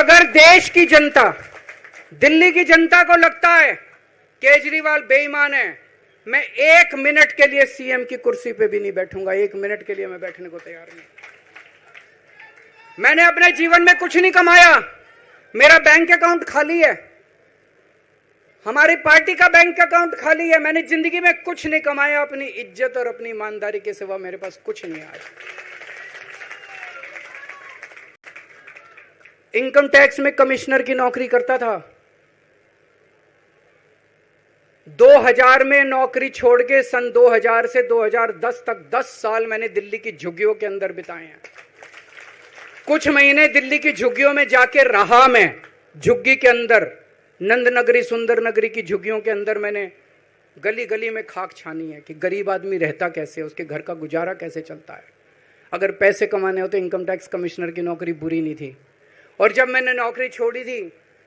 अगर देश की जनता, दिल्ली की जनता को लगता है केजरीवाल बेईमान है, मैं 1 मिनट के लिए सीएम की कुर्सी पे भी नहीं बैठूंगा। 1 मिनट के लिए मैं बैठने को तैयार नहीं। मैंने अपने जीवन में कुछ नहीं कमाया, मेरा बैंक अकाउंट खाली है, हमारी पार्टी का बैंक अकाउंट खाली है। मैंने जिंदगी में कुछ नहीं कमाया, अपनी इज्जत और अपनी ईमानदारी के सिवा मेरे पास कुछ नहीं है। आज इनकम टैक्स में कमिश्नर की नौकरी करता था, 2000 में नौकरी छोड़ के सन 2000 से 2010 तक 10 साल मैंने दिल्ली की झुग्गियों के अंदर बिताए हैं। कुछ महीने दिल्ली की झुग्गियों में जाके रहा मैं, झुग्गी के अंदर, नंद नगरी सुंदर नगरी की झुग्गियों के अंदर मैंने गली गली में खाक छानी है कि गरीब आदमी रहता कैसे, उसके घर का गुजारा कैसे चलता है। अगर पैसे कमाने हो तो इनकम टैक्स कमिश्नर की नौकरी बुरी नहीं थी। और जब मैंने नौकरी छोड़ी थी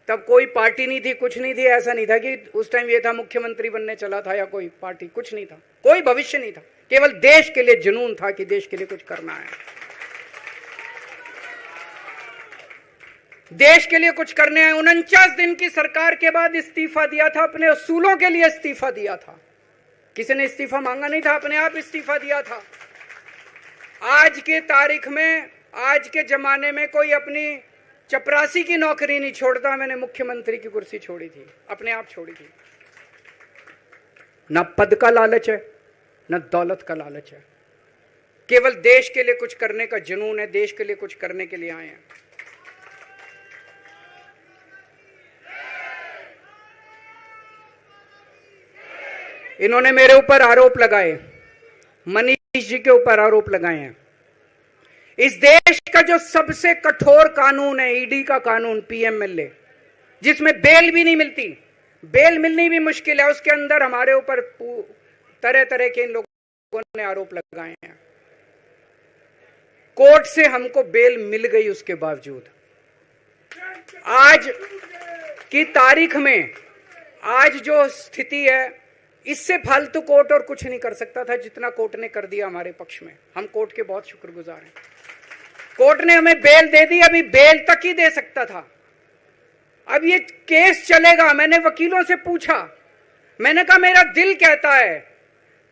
तब कोई पार्टी नहीं थी, कुछ नहीं थी। ऐसा नहीं था कि उस टाइम ये था मुख्यमंत्री बनने चला था या कोई पार्टी, कुछ नहीं था, कोई भविष्य नहीं था। केवल देश के लिए जुनून था कि देश के लिए कुछ करना है, देश के लिए कुछ करने हैं। 49 दिन की सरकार के बाद इस्तीफा दिया था, अपने असूलों के लिए इस्तीफा दिया था। किसी ने इस्तीफा मांगा नहीं था, अपने आप इस्तीफा दिया था। आज के तारीख में, आज के जमाने में कोई अपनी चपरासी की नौकरी नहीं छोड़ता। मैंने मुख्यमंत्री की कुर्सी छोड़ी थी, अपने आप छोड़ी थी। ना पद का लालच है, ना दौलत का लालच है, केवल देश के लिए कुछ करने का जुनून है, देश के लिए कुछ करने के लिए आए हैं। इन्होंने मेरे ऊपर आरोप लगाए, मनीष जी के ऊपर आरोप लगाए हैं। इस देश का जो सबसे कठोर कानून है, ईडी का कानून, पीएमएलए, जिसमें बेल भी नहीं मिलती, बेल मिलनी भी मुश्किल है, उसके अंदर हमारे ऊपर तरह तरह के इन लोगों ने आरोप लगाए हैं। कोर्ट से हमको बेल मिल गई, उसके बावजूद आज की तारीख में, आज जो स्थिति है, इससे फालतू कोर्ट और कुछ नहीं कर सकता था जितना कोर्ट ने कर दिया हमारे पक्ष में। हम कोर्ट के बहुत शुक्रगुजार हैं। कोर्ट ने हमें बेल दे दी, अभी बेल तक ही दे सकता था। अब ये केस चलेगा। मैंने वकीलों से पूछा, मैंने कहा मेरा दिल कहता है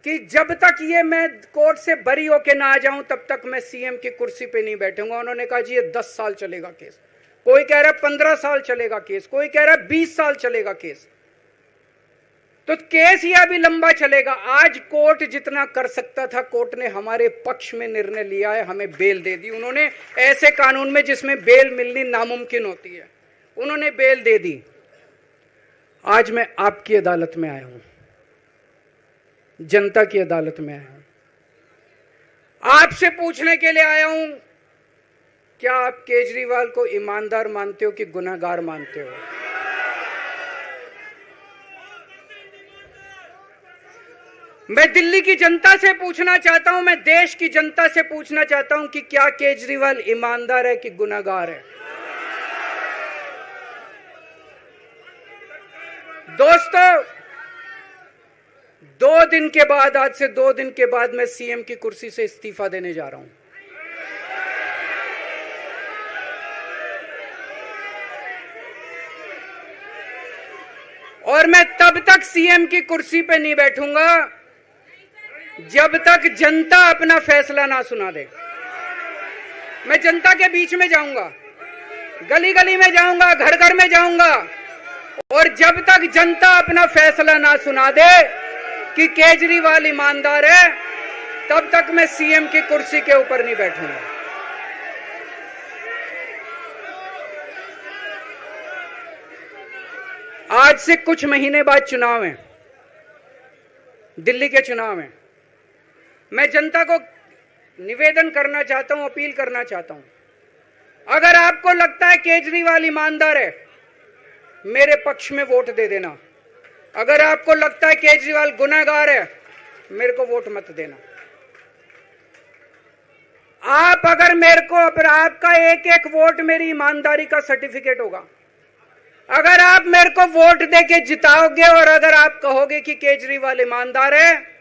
कि जब तक ये मैं कोर्ट से बरी होके ना आ जाऊं तब तक मैं सीएम की कुर्सी पे नहीं बैठूंगा। उन्होंने कहा जी ये 10 साल चलेगा केस, कोई कह रहा है 15 साल चलेगा केस, कोई कह रहा है 20 साल चलेगा केस। तो केस ये अभी लंबा चलेगा। आज कोर्ट जितना कर सकता था, कोर्ट ने हमारे पक्ष में निर्णय लिया है, हमें बेल दे दी। उन्होंने ऐसे कानून में जिसमें बेल मिलनी नामुमकिन होती है, उन्होंने बेल दे दी। आज मैं आपकी अदालत में आया हूं, जनता की अदालत में आया हूं, आपसे पूछने के लिए आया हूं, क्या आप केजरीवाल को ईमानदार मानते हो कि गुनहगार मानते हो? मैं दिल्ली की जनता से पूछना चाहता हूं, मैं देश की जनता से पूछना चाहता हूं कि क्या केजरीवाल ईमानदार है कि गुनहगार है? दोस्तों, 2 दिन के बाद, आज से 2 दिन के बाद मैं सीएम की कुर्सी से इस्तीफा देने जा रहा हूं। और मैं तब तक सीएम की कुर्सी पे नहीं बैठूंगा जब तक जनता अपना फैसला ना सुना दे। मैं जनता के बीच में जाऊंगा, गली गली में जाऊंगा, घर घर में जाऊंगा, और जब तक जनता अपना फैसला ना सुना दे कि केजरीवाल ईमानदार है, तब तक मैं सीएम की कुर्सी के ऊपर नहीं बैठूंगा। आज से कुछ महीने बाद चुनाव है, दिल्ली के चुनाव है। मैं जनता को निवेदन करना चाहता हूं, अपील करना चाहता हूं, अगर आपको लगता है केजरीवाल ईमानदार है, मेरे पक्ष में वोट दे देना। अगर आपको लगता है केजरीवाल गुनहगार है, मेरे को वोट मत देना। आप अगर मेरे को, आपका एक एक वोट मेरी ईमानदारी का सर्टिफिकेट होगा। अगर आप मेरे को वोट देके जिताओगे और अगर आप कहोगे कि केजरीवाल ईमानदार है,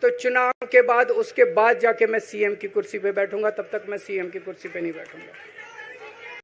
तो चुनाव के बाद, उसके बाद जाके मैं सीएम की कुर्सी पे बैठूंगा, तब तक मैं सीएम की कुर्सी पे नहीं बैठूंगा।